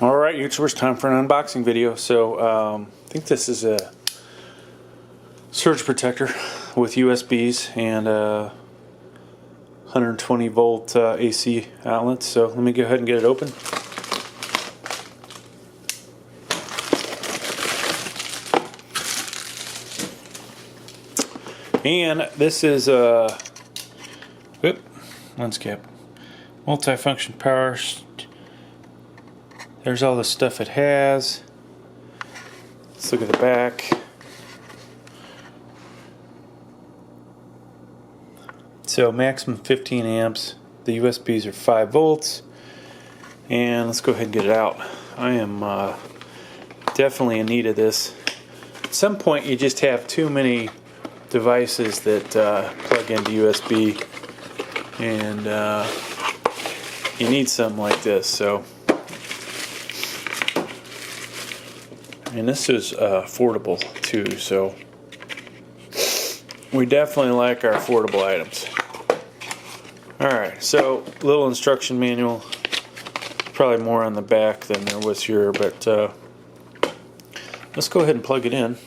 Alright YouTubers, time for an unboxing video. So I think this is a surge protector with USBs and 120 volt AC outlets. So let me go ahead and get it open. And this is lens cap, multifunction power. There's all the stuff it has. Let's look at the back. So maximum 15 amps. The USBs are 5 volts. And let's go ahead and get it out. I am definitely in need of this. At some point you just have too many devices that plug into USB, and you need something like this. So, and this is affordable too, so we definitely like our affordable items. Alright, so little instruction manual, probably more on the back than there was here, but let's go ahead and plug it in.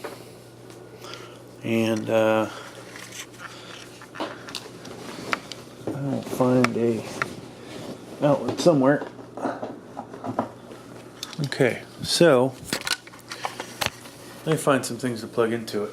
And I will find a outlet somewhere. Okay, so let me find some things to plug into it.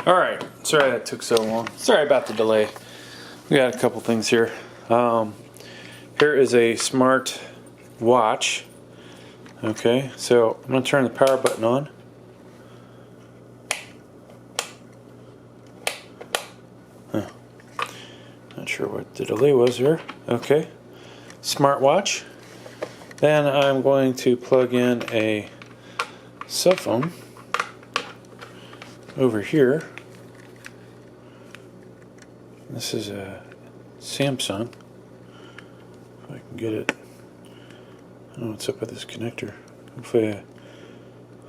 Alright, sorry that took so long. Sorry about the delay. We got a couple things here. Here is a smart watch. Okay, so I'm going to turn the power button on. Not sure what the delay was here. Okay, smart watch. Then I'm going to plug in a cell phone over here. This is a Samsung. If I can get it. I don't know what's up with this connector. Hopefully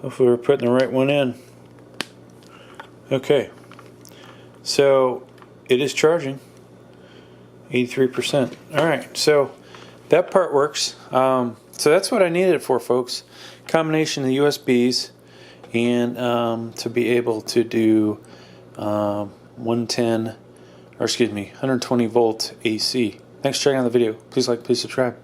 we're putting the right one in. Okay. So it is charging. 83%. Alright, so that part works. So that's what I needed it for, folks. Combination of the USBs and to be able to do 120 volt AC. Thanks for checking out the video. Please like, please subscribe.